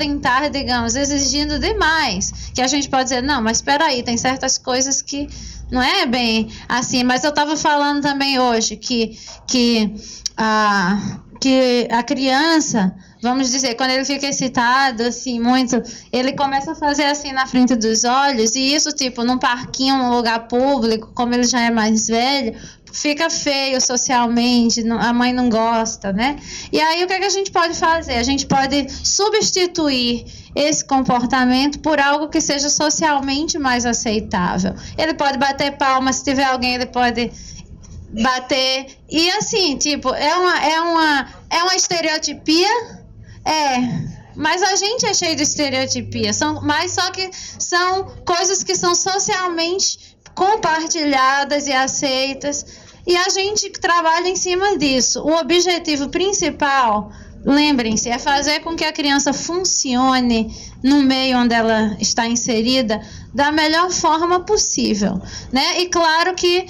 estar, digamos, exigindo demais, que a gente pode dizer, não, mas espera aí, tem certas coisas que não é bem assim, mas eu estava falando também hoje que a criança, vamos dizer, quando ele fica excitado, assim, muito, ele começa a fazer assim na frente dos olhos, e isso, tipo, num parquinho, num lugar público, como ele já é mais velho, fica feio socialmente, a mãe não gosta, né? E aí o que a gente pode fazer? A gente pode substituir esse comportamento por algo que seja socialmente mais aceitável. Ele pode bater palma, se tiver alguém, ele pode bater. E assim, tipo, é uma estereotipia? Mas a gente é cheio de estereotipia, mas só que são coisas que são socialmente compartilhadas e aceitas, e a gente trabalha em cima disso. O objetivo principal, lembrem-se, é fazer com que a criança funcione no meio onde ela está inserida da melhor forma possível, né? E claro que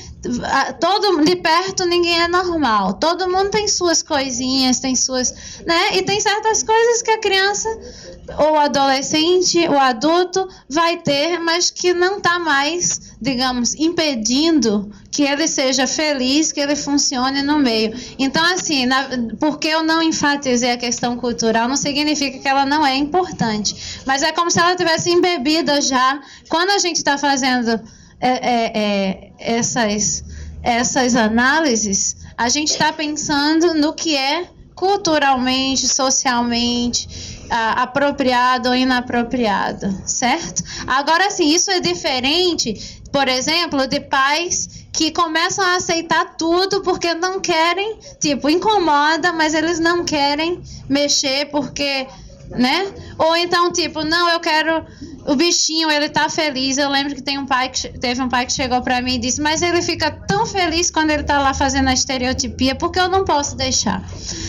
de perto ninguém é normal, todo mundo tem suas coisinhas, tem suas, né? E tem certas coisas que a criança, ou o adolescente, o adulto vai ter, mas que não está mais, digamos, impedindo que ele seja feliz, que ele funcione no meio. Então, assim, porque eu não enfatizei a questão cultural, não significa que ela não é importante, mas é como se ela tivesse embebida já. Quando a gente está fazendo essas análises, a gente está pensando no que é culturalmente, socialmente apropriado ou inapropriado, certo? Agora, sim, isso é diferente, por exemplo, de pais que começam a aceitar tudo porque não querem, tipo, incomoda, mas eles não querem mexer porque, né? Ou então, tipo, não, eu quero o bichinho, ele tá feliz. Eu lembro que teve um pai que chegou pra mim e disse, mas ele fica tão feliz quando ele tá lá fazendo a estereotipia, porque eu não posso deixar.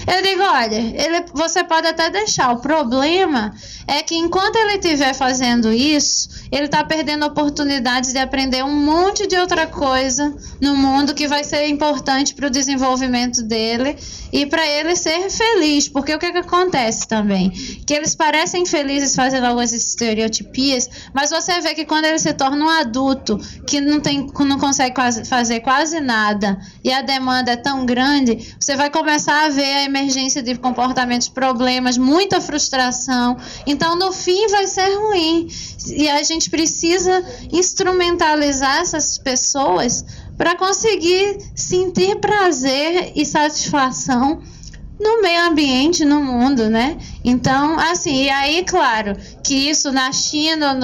Eu digo, olha, você pode até deixar, o problema é que enquanto ele estiver fazendo isso, ele está perdendo oportunidades de aprender um monte de outra coisa no mundo que vai ser importante para o desenvolvimento dele e para ele ser feliz. Porque o que acontece também? Que eles parecem felizes fazendo algumas estereotipias, mas você vê que quando ele se torna um adulto que não consegue fazer quase nada e a demanda é tão grande, você vai começar a ver a emergência de comportamentos, problemas, muita frustração. Então, no fim, vai ser ruim. E a gente precisa instrumentalizar essas pessoas para conseguir sentir prazer e satisfação no meio ambiente, no mundo, né? Então, assim, e aí, claro, que isso na China,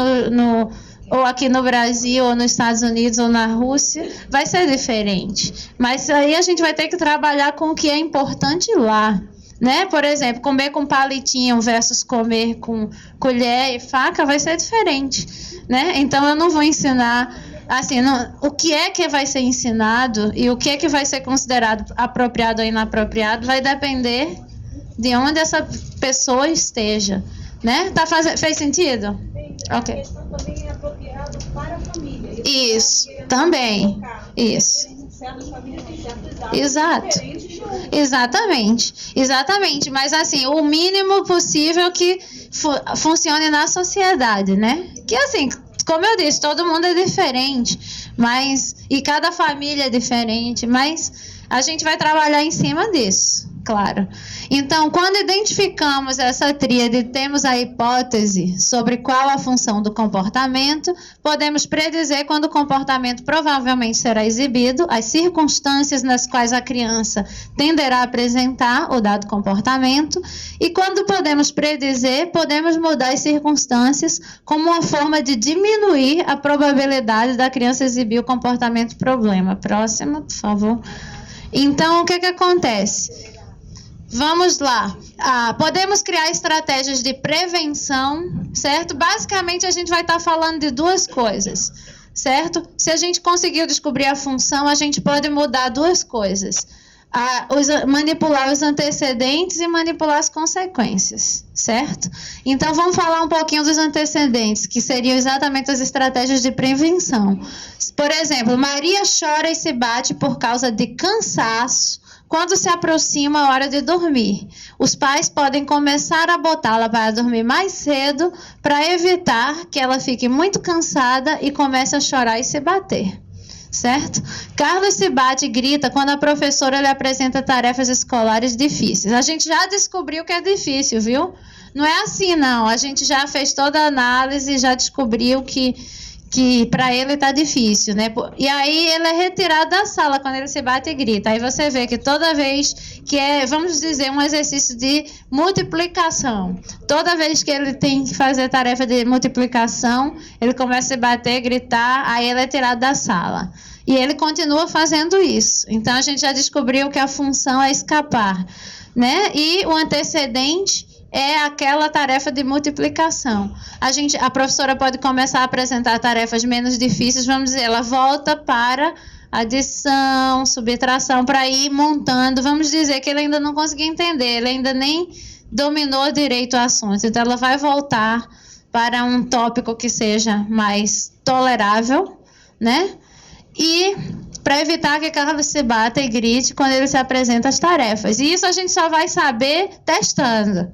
ou aqui no Brasil, ou nos Estados Unidos, ou na Rússia, vai ser diferente. Mas aí a gente vai ter que trabalhar com o que é importante lá. Né? Por exemplo, comer com palitinho versus comer com colher e faca vai ser diferente, né? Então eu não vou ensinar assim, o que é que vai ser ensinado e o que é que vai ser considerado apropriado ou inapropriado vai depender de onde essa pessoa esteja, né? Fez sentido? Ok. Também é apropriado para a família. Isso, também. Isso. Exato. Exatamente, mas assim, o mínimo possível que funcione na sociedade, né? Que assim, como eu disse, todo mundo é diferente, e cada família é diferente, mas a gente vai trabalhar em cima disso, claro. Então, quando identificamos essa tríade, temos a hipótese sobre qual a função do comportamento, podemos predizer quando o comportamento provavelmente será exibido, as circunstâncias nas quais a criança tenderá a apresentar o dado comportamento, e quando podemos predizer, podemos mudar as circunstâncias como uma forma de diminuir a probabilidade da criança exibir o comportamento problema. Próxima, por favor. Então, o que acontece? Vamos lá. Podemos criar estratégias de prevenção, certo? Basicamente, a gente vai estar falando de duas coisas, certo? Se a gente conseguiu descobrir a função, a gente pode mudar duas coisas. Manipular os antecedentes e manipular as consequências, certo? Então, vamos falar um pouquinho dos antecedentes, que seriam exatamente as estratégias de prevenção. Por exemplo, Maria chora e se bate por causa de cansaço, Quando se aproxima a hora de dormir, os pais podem começar a botá-la para dormir mais cedo para evitar que ela fique muito cansada e comece a chorar e se bater. Certo? Carlos se bate e grita quando a professora lhe apresenta tarefas escolares difíceis. A gente já descobriu que é difícil, viu? Não é assim, não. A gente já fez toda a análise e já descobriu que para ele tá difícil, né? E aí ele é retirado da sala quando ele se bate e grita. Aí você vê que toda vez que vamos dizer, um exercício de multiplicação, toda vez que ele tem que fazer tarefa de multiplicação, ele começa a se bater, gritar, aí ele é tirado da sala. E ele continua fazendo isso. Então a gente já descobriu que a função é escapar, né? E o antecedente é aquela tarefa de multiplicação. A professora pode começar a apresentar tarefas menos difíceis, vamos dizer, ela volta para adição, subtração, para ir montando. Vamos dizer que ele ainda não conseguiu entender, ele ainda nem dominou direito o assunto. Então, ela vai voltar para um tópico que seja mais tolerável, né? E para evitar que Carlos se bata e grite quando ele se apresenta as tarefas. E isso a gente só vai saber testando.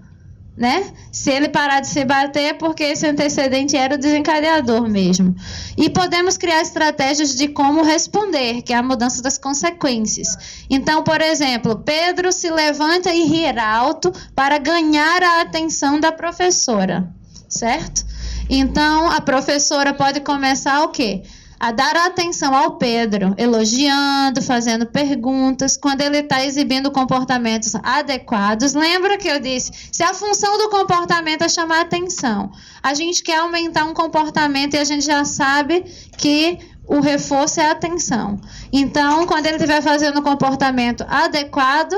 Né? Se ele parar de se bater, é porque esse antecedente era o desencadeador mesmo. E podemos criar estratégias de como responder, que é a mudança das consequências. Então, por exemplo, Pedro se levanta e ri alto para ganhar a atenção da professora, certo? Então, a professora pode começar o quê? A dar atenção ao Pedro, elogiando, fazendo perguntas, quando ele está exibindo comportamentos adequados. Lembra que eu disse, se a função do comportamento é chamar atenção, a gente quer aumentar um comportamento e a gente já sabe que o reforço é a atenção. Então, quando ele estiver fazendo um comportamento adequado,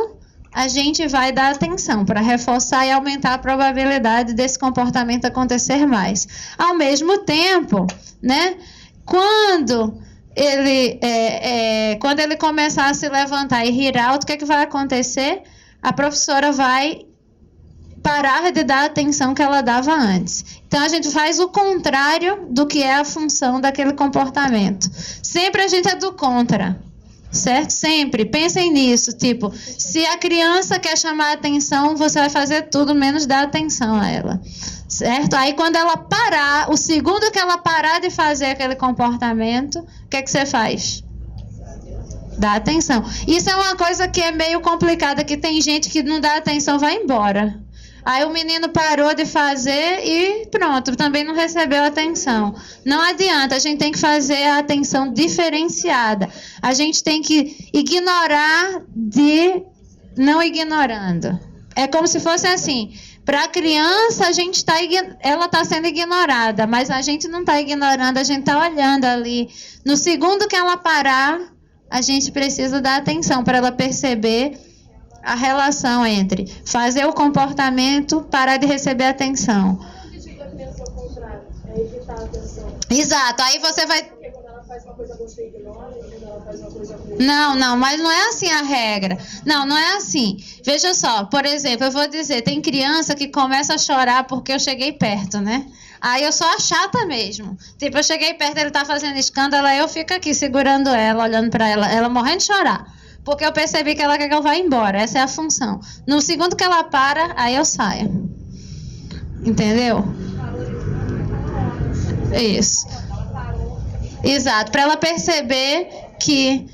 a gente vai dar atenção para reforçar e aumentar a probabilidade desse comportamento acontecer mais. Ao mesmo tempo, né? Quando ele começar a se levantar e rir alto, o que vai acontecer? A professora vai parar de dar a atenção que ela dava antes. Então, a gente faz o contrário do que é a função daquele comportamento. Sempre a gente é do contra, certo? Sempre. Pensem nisso, tipo, se a criança quer chamar a atenção, você vai fazer tudo menos dar atenção a ela. Certo? Aí quando ela parar, o segundo que ela parar de fazer aquele comportamento, o que você faz? Dá atenção. Isso é uma coisa que é meio complicada, que tem gente que não dá atenção, vai embora. Aí o menino parou de fazer e pronto, também não recebeu atenção. Não adianta, a gente tem que fazer a atenção diferenciada. A gente tem que ignorar de não ignorando. É como se fosse assim... Para a criança, ela está sendo ignorada, mas a gente não está ignorando, a gente está olhando ali. No segundo que ela parar, a gente precisa dar atenção para ela perceber a relação entre fazer o comportamento, parar de receber atenção. Exato, aí você vai... Não, mas não é assim a regra. Não é assim. Veja só, por exemplo, eu vou dizer, tem criança que começa a chorar porque eu cheguei perto, né? Aí eu sou a chata mesmo. Tipo, eu cheguei perto, ele tá fazendo escândalo, aí eu fico aqui segurando ela, olhando pra ela morrendo de chorar. Porque eu percebi que ela quer que eu vá embora. Essa é a função. No segundo que ela para, aí eu saio. Entendeu? Isso. Exato, para ela perceber que...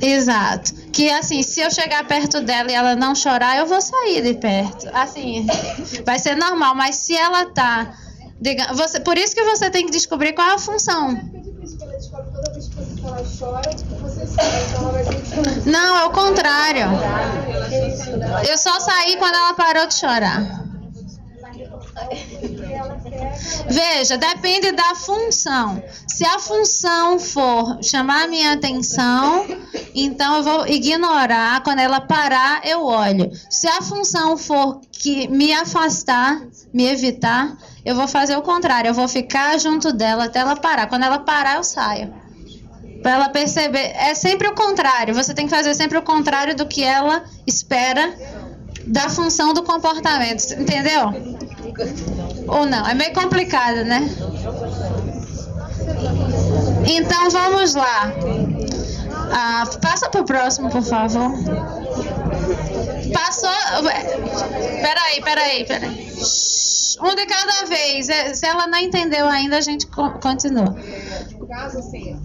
Exato. Que assim, se eu chegar perto dela e ela não chorar, eu vou sair de perto. Assim, vai ser normal, mas se ela tá... por isso que você tem que descobrir qual é a função. Não, é o contrário. Eu só saí quando ela parou de chorar. Veja, depende da função. Se a função for chamar a minha atenção, então eu vou ignorar. Quando ela parar, eu olho. Se a função for que me afastar, me evitar, eu vou fazer o contrário. Eu vou ficar junto dela até ela parar. Quando ela parar, eu saio. Para ela perceber. É sempre o contrário. Você tem que fazer sempre o contrário do que ela espera da função do comportamento. Entendeu? Ou não? É meio complicado, né? Então, vamos lá. Passa para o próximo, por favor. Passou. Peraí. Um de cada vez. Se ela não entendeu ainda, a gente continua. No caso, assim,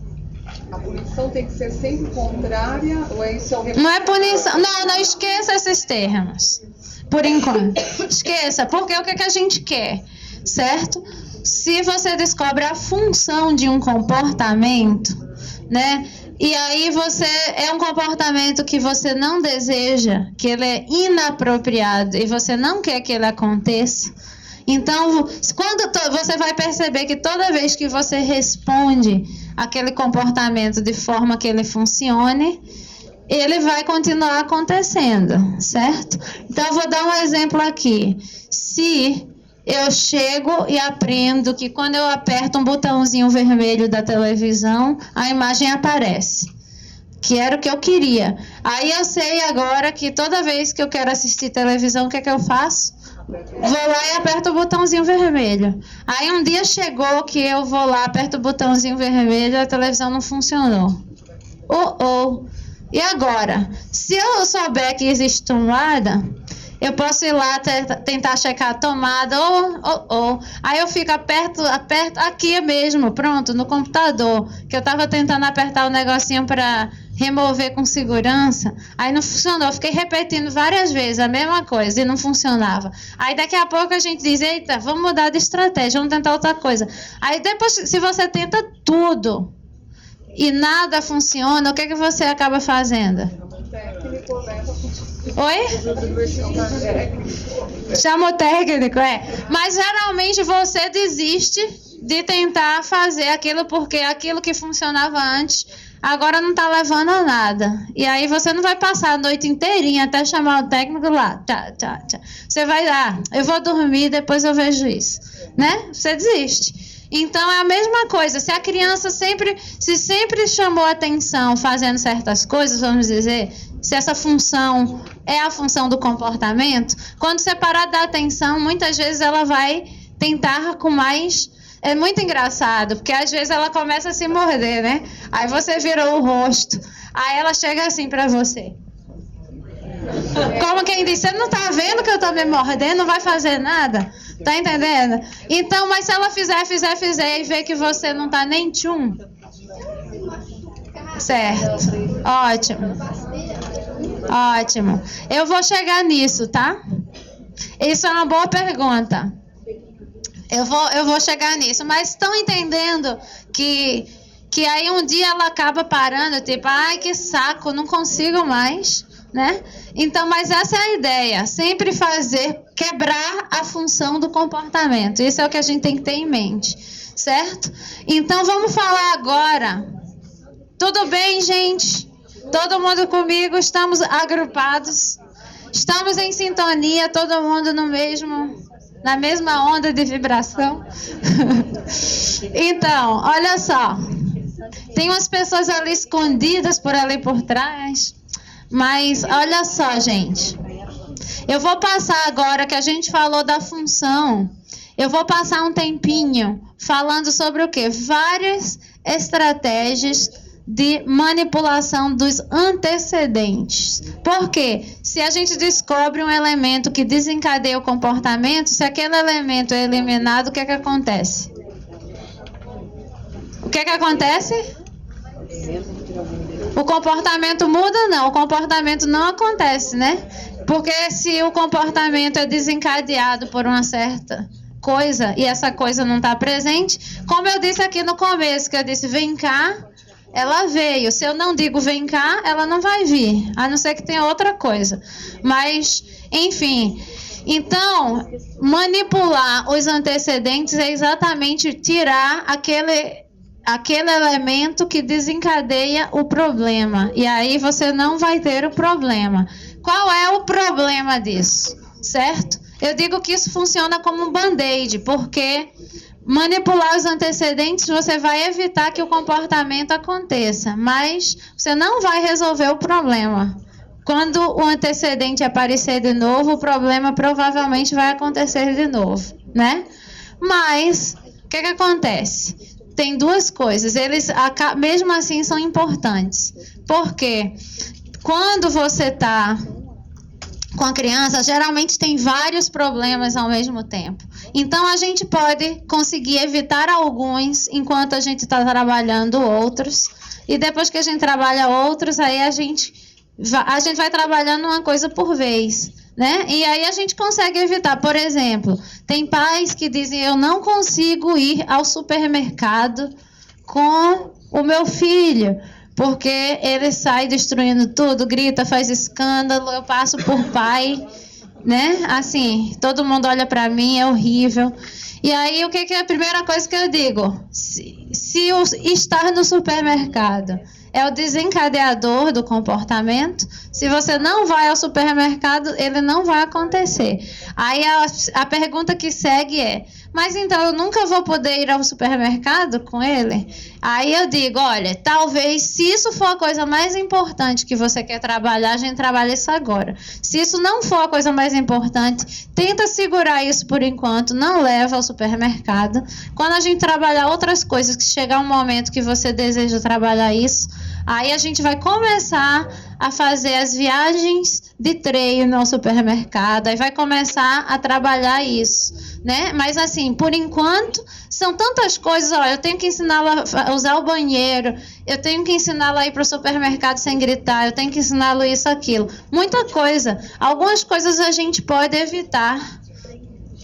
a punição tem que ser sempre contrária ou é isso? Não é punição. Não esqueça esses termos. Por enquanto. Esqueça, porque o que a gente quer, certo? Se você descobre a função de um comportamento, né? E aí é um comportamento que você não deseja, que ele é inapropriado e você não quer que ele aconteça. Então, quando você vai perceber que toda vez que você responde aquele comportamento de forma que ele funcione, ele vai continuar acontecendo, certo? Então, eu vou dar um exemplo aqui. Se eu chego e aprendo que quando eu aperto um botãozinho vermelho da televisão, a imagem aparece, que era o que eu queria. Aí eu sei agora que toda vez que eu quero assistir televisão, o que é que eu faço? Vou lá e aperto o botãozinho vermelho. Aí um dia chegou que eu vou lá, aperto o botãozinho vermelho e a televisão não funcionou. E agora? Se eu souber que existe tomada, eu posso ir lá tentar checar a tomada. Aí eu fico aperto aqui mesmo, pronto, no computador. Que eu estava tentando apertar o negocinho para remover com segurança. Aí não funcionou. Eu fiquei repetindo várias vezes a mesma coisa e não funcionava. Aí daqui a pouco a gente diz, eita, vamos mudar de estratégia, vamos tentar outra coisa. Aí depois, se você tenta tudo e nada funciona, o que você acaba fazendo? Oi? Chama o técnico, Mas geralmente você desiste de tentar fazer aquilo porque aquilo que funcionava antes agora não está levando a nada. E aí você não vai passar a noite inteirinha até chamar o técnico lá. Você vai lá, eu vou dormir, depois eu vejo isso. Né? Você desiste. Então é a mesma coisa. Se a criança sempre chamou atenção fazendo certas coisas, vamos dizer, se essa função é a função do comportamento, quando você parar de dar atenção, muitas vezes ela vai tentar com mais. É muito engraçado, porque às vezes ela começa a se morder, né? Aí você virou o rosto. Aí ela chega assim pra você. Como quem diz, você não tá vendo que eu tô me mordendo, não vai fazer nada? Tá entendendo? Então, mas se ela fizer e ver que você não tá nem tchum. Certo. Ótimo. Eu vou chegar nisso, tá? Isso é uma boa pergunta. Eu vou chegar nisso. Mas estão entendendo que aí um dia ela acaba parando, tipo, ai, que saco, não consigo mais, né? Então, mas essa é a ideia. Sempre quebrar a função do comportamento. Isso é o que a gente tem que ter em mente, certo? Então, vamos falar agora. Tudo bem, gente? Todo mundo comigo? Estamos agrupados? Estamos em sintonia, todo mundo na mesma onda de vibração? Então, olha só. Tem umas pessoas ali escondidas por trás. Mas, olha só, gente. Eu vou passar agora que a gente falou da função. Eu vou passar um tempinho falando sobre o quê? Várias estratégias de manipulação dos antecedentes. Por quê? Se a gente descobre um elemento que desencadeia o comportamento, se aquele elemento é eliminado, o que acontece? O que acontece? O comportamento muda? Não, o comportamento não acontece, né? Porque se o comportamento é desencadeado por uma certa coisa e essa coisa não está presente, como eu disse aqui no começo, que eu disse, vem cá, ela veio. Se eu não digo vem cá, ela não vai vir, a não ser que tenha outra coisa. Mas, enfim, então, manipular os antecedentes é exatamente tirar aquele elemento que desencadeia o problema. E aí você não vai ter o problema. Qual é o problema disso? Certo? Eu digo que isso funciona como um band-aid, porque manipular os antecedentes você vai evitar que o comportamento aconteça, mas você não vai resolver o problema. Quando o antecedente aparecer de novo, o problema provavelmente vai acontecer de novo, né? Mas, o que acontece? Tem duas coisas, eles mesmo assim são importantes. Por quê? Quando você está com a criança, geralmente tem vários problemas ao mesmo tempo. Então, a gente pode conseguir evitar alguns enquanto a gente está trabalhando outros. E depois que a gente trabalha outros, aí a gente vai trabalhando uma coisa por vez, né? E aí a gente consegue evitar. Por exemplo, tem pais que dizem: eu não consigo ir ao supermercado com o meu filho, porque ele sai destruindo tudo, grita, faz escândalo, eu passo por pai, né? Assim, todo mundo olha para mim, é horrível. E aí, o que é a primeira coisa que eu digo? Se o estar no supermercado é o desencadeador do comportamento, se você não vai ao supermercado, ele não vai acontecer. Aí a pergunta que segue é: mas então eu nunca vou poder ir ao supermercado com ele? Aí eu digo: olha, talvez, se isso for a coisa mais importante que você quer trabalhar, a gente trabalha isso agora. Se isso não for a coisa mais importante, tenta segurar isso por enquanto, não leva ao supermercado. Quando a gente trabalhar outras coisas, que chegar um momento que você deseja trabalhar isso, aí a gente vai começar a fazer as viagens de treino ao supermercado, aí vai começar a trabalhar isso, né? Mas assim, por enquanto, são tantas coisas. Ó, eu tenho que ensiná-la a usar o banheiro, eu tenho que ensiná-la a ir para o supermercado sem gritar, eu tenho que ensiná-lo isso, aquilo. Muita coisa. Algumas coisas a gente pode evitar,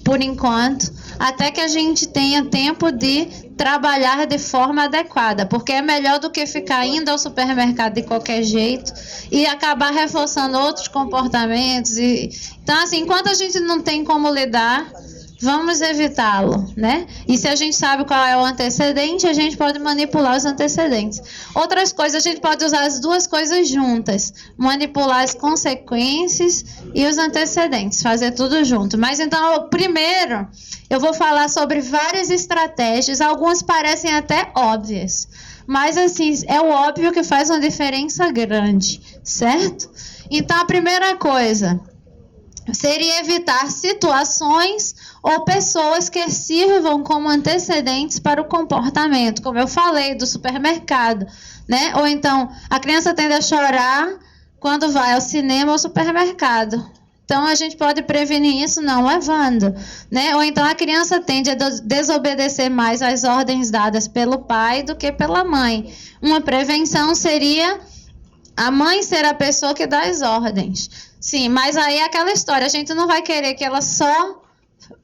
por enquanto, até que a gente tenha tempo de trabalhar de forma adequada, porque é melhor do que ficar indo ao supermercado de qualquer jeito e acabar reforçando outros comportamentos. Então, assim, enquanto a gente não tem como lidar, vamos evitá-lo, né? E se a gente sabe qual é o antecedente, a gente pode manipular os antecedentes. Outras coisas, a gente pode usar as duas coisas juntas, manipular as consequências e os antecedentes, fazer tudo junto. Mas então, primeiro, eu vou falar sobre várias estratégias, algumas parecem até óbvias, mas assim, é o óbvio que faz uma diferença grande, certo? Então, a primeira coisa seria evitar situações ou pessoas que sirvam como antecedentes para o comportamento, como eu falei, do supermercado, né? Ou então, a criança tende a chorar quando vai ao cinema ou supermercado. Então, a gente pode prevenir isso não levando, né? Ou então, a criança tende a desobedecer mais às ordens dadas pelo pai do que pela mãe. Uma prevenção seria a mãe ser a pessoa que dá as ordens. Sim, mas aí é aquela história, a gente não vai querer que ela só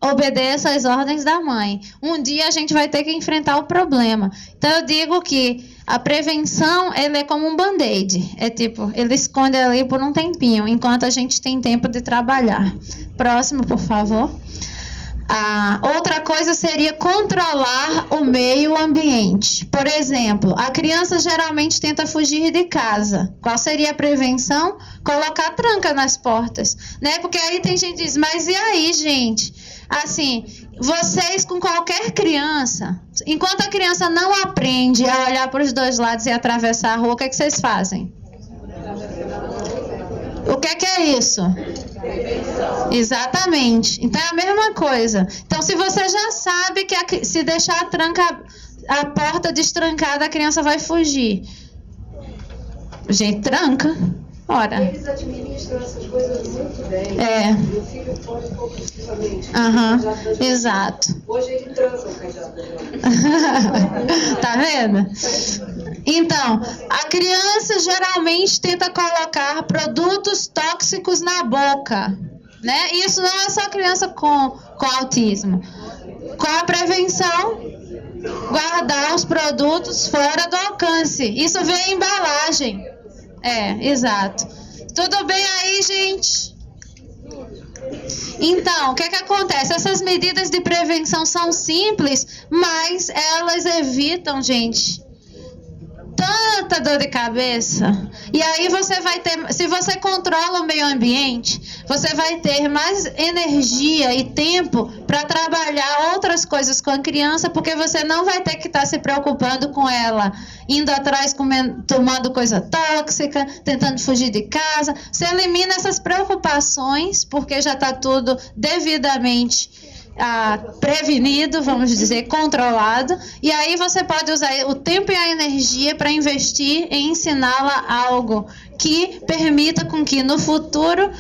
obedeça às ordens da mãe. Um dia a gente vai ter que enfrentar o problema. Então eu digo que a prevenção, ele é como um band-aid. É tipo, ele esconde ali por um tempinho, enquanto a gente tem tempo de trabalhar. Próximo, por favor. Outra coisa seria controlar o meio ambiente. Por exemplo, a criança geralmente tenta fugir de casa. Qual seria a prevenção? Colocar tranca nas portas, né? Porque aí tem gente que diz: mas e aí, gente? Assim, vocês com qualquer criança, enquanto a criança não aprende a olhar para os dois lados e atravessar a rua, o que é que vocês fazem? O que é isso? Exatamente. Então é a mesma coisa. Então, se você já sabe que se deixar a porta destrancada, a criança vai fugir. Gente, tranca. Ora. Eles administram essas coisas muito bem. É. Meu filho pode compulsivamente. Exato. Hoje ele tranca o cajado. Tá vendo? Então, a criança geralmente tenta colocar produtos tóxicos na boca, né? Isso não é só criança com autismo. Qual a prevenção? Guardar os produtos fora do alcance. Isso vem em embalagem. É, exato. Tudo bem aí, gente? Então, o que acontece? Essas medidas de prevenção são simples, mas elas evitam, gente, tanta dor de cabeça. E aí você vai ter, se você controla o meio ambiente, você vai ter mais energia e tempo para trabalhar outras coisas com a criança, porque você não vai ter que estar se preocupando com ela, indo atrás, tomando coisa tóxica, tentando fugir de casa. Você elimina essas preocupações, porque já está tudo devidamente prevenido, vamos dizer, controlado, e aí você pode usar o tempo e a energia para investir em ensiná-la algo que permita com que no futuro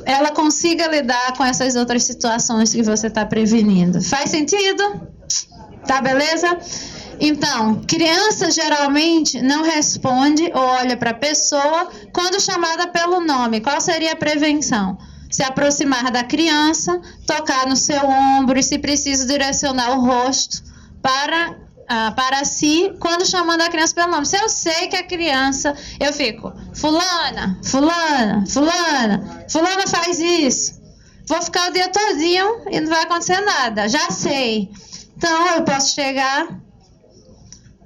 ela consiga lidar com essas outras situações que você está prevenindo. Faz sentido? Tá, beleza? Então, criança geralmente não responde ou olha para a pessoa quando chamada pelo nome. Qual seria a prevenção? Se aproximar da criança, tocar no seu ombro e, se preciso, direcionar o rosto para si quando chamando a criança pelo nome. Se eu sei que a criança, eu fico, fulana, fulana, fulana, fulana faz isso. Vou ficar o dia todinho e não vai acontecer nada, já sei. Então, eu posso chegar,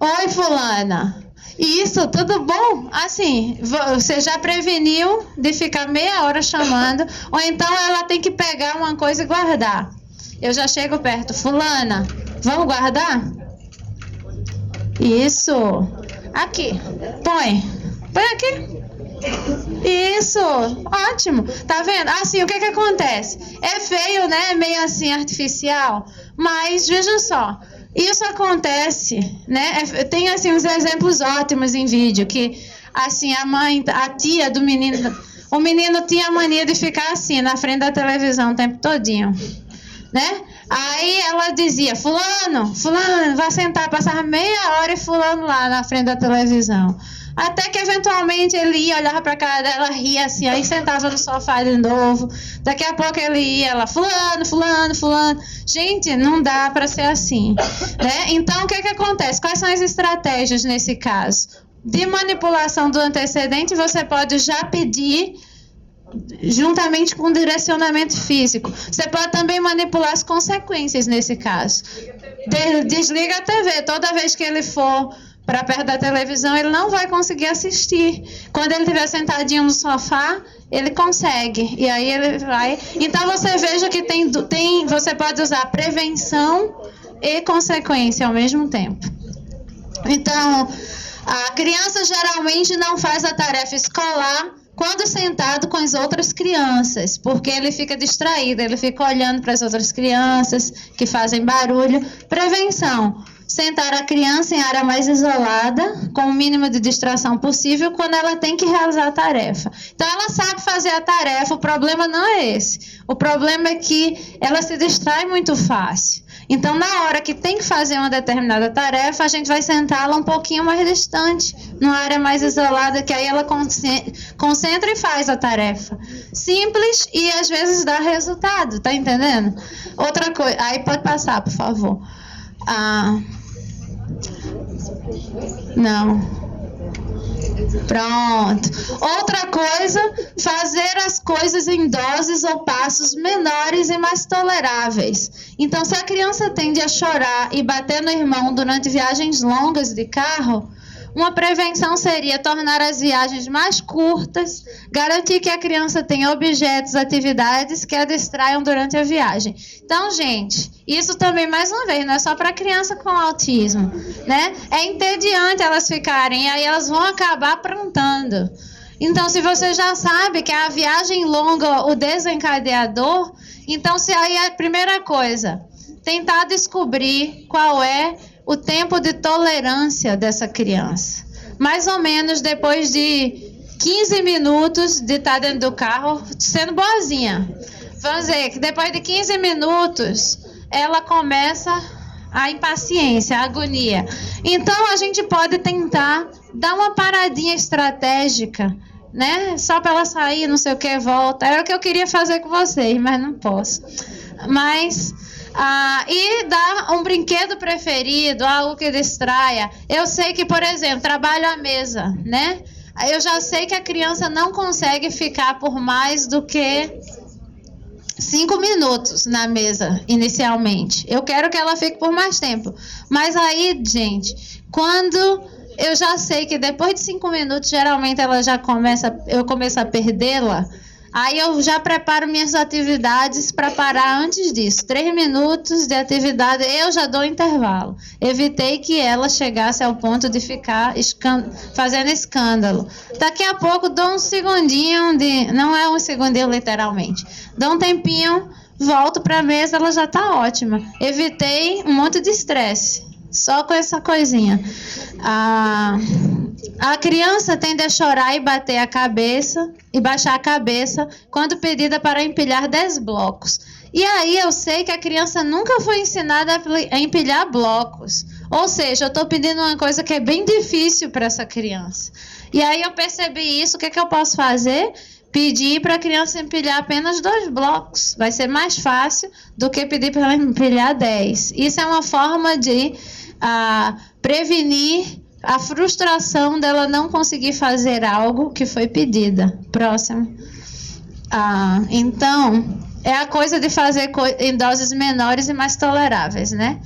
oi, fulana. Isso, tudo bom? Assim, você já preveniu de ficar meia hora chamando, ou então ela tem que pegar uma coisa e guardar. Eu já chego perto, fulana, vamos guardar? Isso. Aqui, põe aqui. Isso, ótimo. Tá vendo? Assim, o que acontece? É feio, né? Meio assim, artificial, mas veja só. Isso acontece, né? Tem assim uns exemplos ótimos em vídeo que assim a tia do menino, o menino tinha a mania de ficar assim na frente da televisão o tempo todinho, né? Aí ela dizia, fulano, vai sentar, passava meia hora e fulano lá na frente da televisão. Até que eventualmente ele ia, olhava pra cara dela, ria assim, aí sentava no sofá de novo. Daqui a pouco ele ia, ela, fulano. Gente, não dá pra ser assim, né? Então, o que acontece? Quais são as estratégias nesse caso? De manipulação do antecedente, você pode já pedir, juntamente com o direcionamento físico. Você pode também manipular as consequências nesse caso. Desliga a TV, toda vez que ele for para perto da televisão, ele não vai conseguir assistir. Quando ele estiver sentadinho no sofá, ele consegue. E aí ele vai. Então você veja que você pode usar prevenção e consequência ao mesmo tempo. Então, a criança geralmente não faz a tarefa escolar quando sentado com as outras crianças, porque ele fica distraído, ele fica olhando para as outras crianças que fazem barulho. Prevenção. Sentar a criança em área mais isolada, com o mínimo de distração possível, quando ela tem que realizar a tarefa. Então, ela sabe fazer a tarefa, o problema não é esse. O problema é que ela se distrai muito fácil. Então, na hora que tem que fazer uma determinada tarefa, a gente vai sentá-la um pouquinho mais distante, numa área mais isolada, que aí ela concentra e faz a tarefa. Simples e, às vezes, dá resultado, tá entendendo? Outra coisa, aí pode passar, por favor. Não. Pronto. Outra coisa, fazer as coisas em doses ou passos menores e mais toleráveis. Então, se a criança tende a chorar e bater no irmão durante viagens longas de carro, uma prevenção seria tornar as viagens mais curtas, garantir que a criança tenha objetos, atividades que a distraiam durante a viagem. Então, gente, isso também, mais uma vez, não é só para criança com autismo, né? É entediante elas ficarem, aí elas vão acabar aprontando. Então, se você já sabe que a viagem longa, o desencadeador, então, se aí a primeira coisa, tentar descobrir qual é o tempo de tolerância dessa criança. Mais ou menos depois de 15 minutos de estar dentro do carro, sendo boazinha. Vamos dizer que depois de 15 minutos, ela começa a impaciência, a agonia. Então, a gente pode tentar dar uma paradinha estratégica, né? Só para ela sair, não sei o que, volta. Era o que eu queria fazer com vocês, mas não posso. E dar um brinquedo preferido, algo que distraia. Eu sei que, por exemplo, trabalho à mesa, né? Eu já sei que a criança não consegue ficar por mais do que 5 minutos na mesa, inicialmente. Eu quero que ela fique por mais tempo. Mas aí, gente, quando eu já sei que depois de 5 minutos, geralmente eu começo a perdê-la, aí eu já preparo minhas atividades para parar antes disso. 3 minutos de atividade, eu já dou intervalo. Evitei que ela chegasse ao ponto de ficar fazendo escândalo. Daqui a pouco dou um segundinho, não é um segundinho literalmente, dou um tempinho volto para a mesa, ela já está ótima. Evitei um monte de estresse, só com essa coisinha. A criança tende a chorar e bater a cabeça e baixar a cabeça quando pedida para empilhar 10 blocos. E aí eu sei que a criança nunca foi ensinada a empilhar blocos. Ou seja, eu estou pedindo uma coisa que é bem difícil para essa criança. E aí eu percebi isso, o que eu posso fazer? Pedir para a criança empilhar apenas 2 blocos. Vai ser mais fácil do que pedir para ela empilhar 10. Isso é uma forma de prevenir a frustração dela não conseguir fazer algo que foi pedida. Próximo. Então, é a coisa de fazer em doses menores e mais toleráveis, né?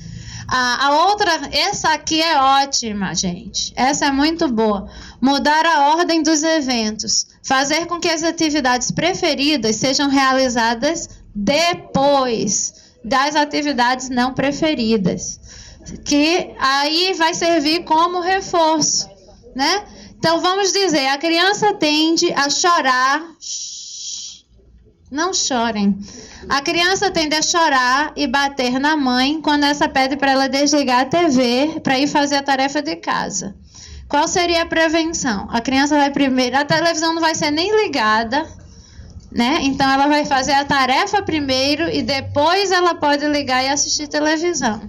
A outra, essa aqui é ótima, gente. Essa é muito boa. Mudar a ordem dos eventos. Fazer com que as atividades preferidas sejam realizadas depois das atividades não preferidas. Que aí vai servir como reforço, né? Então, vamos dizer, a criança tende a chorar. Não chorem. A criança tende a chorar e bater na mãe quando essa pede para ela desligar a TV para ir fazer a tarefa de casa. Qual seria a prevenção? A criança vai primeiro, a televisão não vai ser nem ligada, né? Então ela vai fazer a tarefa primeiro e depois ela pode ligar e assistir televisão,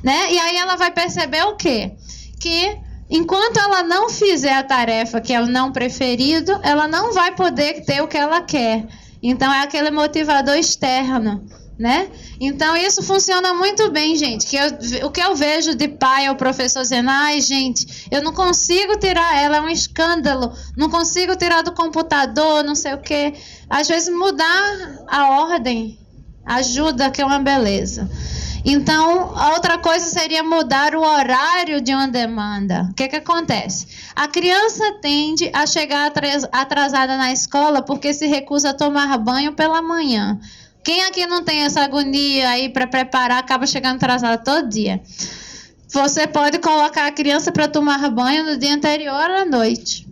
né? E aí ela vai perceber o quê? Que enquanto ela não fizer a tarefa que é o não preferido, ela não vai poder ter o que ela quer. Então, é aquele motivador externo, né? Então, isso funciona muito bem, gente. O que eu vejo de pai ou professor dizendo, ai, gente, eu não consigo tirar ela, é um escândalo, não consigo tirar do computador, não sei o quê. Às vezes, mudar a ordem ajuda, que é uma beleza. Então, a outra coisa seria mudar o horário de uma demanda. O que acontece? A criança tende a chegar atrasada na escola porque se recusa a tomar banho pela manhã. Quem aqui não tem essa agonia aí para preparar, acaba chegando atrasada todo dia. Você pode colocar a criança para tomar banho no dia anterior à noite,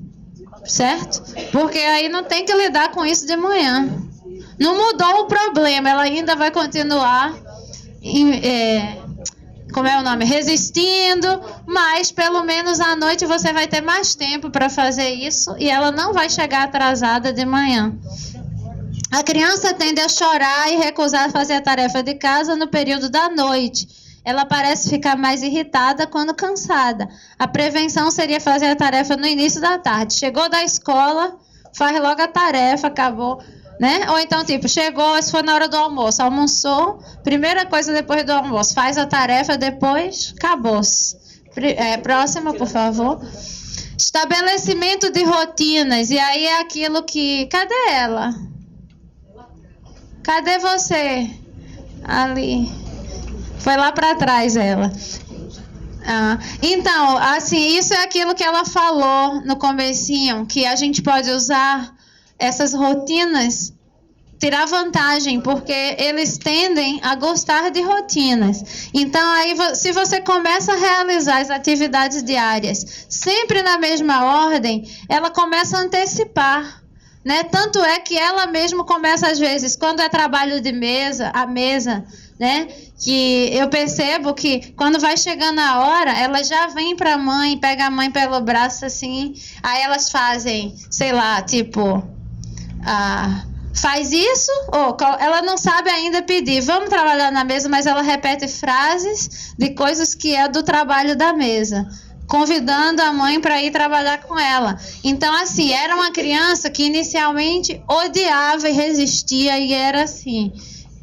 certo? Porque aí não tem que lidar com isso de manhã. Não mudou o problema, ela ainda vai continuar resistindo, mas pelo menos à noite você vai ter mais tempo para fazer isso e ela não vai chegar atrasada de manhã. A criança tende a chorar e recusar fazer a tarefa de casa no período da noite. Ela parece ficar mais irritada quando cansada. A prevenção seria fazer a tarefa no início da tarde. Chegou da escola, faz logo a tarefa, acabou. Né? Ou então, chegou, se for na hora do almoço, almoçou, primeira coisa depois do almoço, faz a tarefa, depois, acabou-se. Próxima, por favor. Estabelecimento de rotinas, e aí é aquilo que... Cadê ela? Cadê você? Ali. Foi lá para trás ela. Então, assim, isso é aquilo que ela falou no comecinho, que a gente pode usar essas rotinas, tirar vantagem, porque eles tendem a gostar de rotinas. Então, aí, se você começa a realizar as atividades diárias sempre na mesma ordem, ela começa a antecipar, né? Tanto é que ela mesma começa, às vezes, quando é trabalho de mesa, a mesa, né? Que eu percebo que quando vai chegando a hora, ela já vem para a mãe, pega a mãe pelo braço assim, aí elas fazem, sei lá, faz isso, ou ela não sabe ainda pedir, vamos trabalhar na mesa, mas ela repete frases de coisas que é do trabalho da mesa, convidando a mãe para ir trabalhar com ela. Então, assim, era uma criança que inicialmente odiava e resistia, e era assim,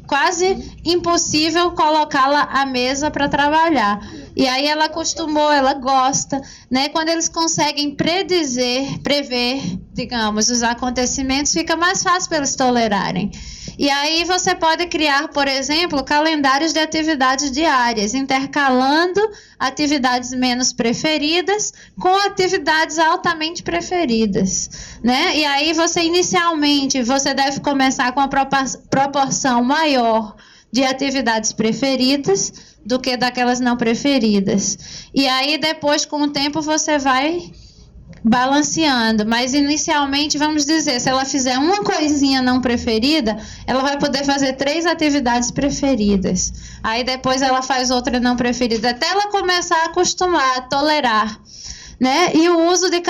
quase impossível colocá-la à mesa para trabalhar. E aí ela acostumou, ela gosta, né? Quando eles conseguem prever, digamos, os acontecimentos, fica mais fácil para eles tolerarem. E aí você pode criar, por exemplo, calendários de atividades diárias, intercalando atividades menos preferidas com atividades altamente preferidas, né? E aí inicialmente, você deve começar com uma proporção maior de atividades preferidas do que daquelas não preferidas. E aí depois, com o tempo, você vai balanceando. Mas inicialmente, vamos dizer, se ela fizer uma coisinha não preferida, ela vai poder fazer 3 atividades preferidas. Aí depois ela faz outra não preferida, até ela começar a acostumar, a tolerar, né? E o uso de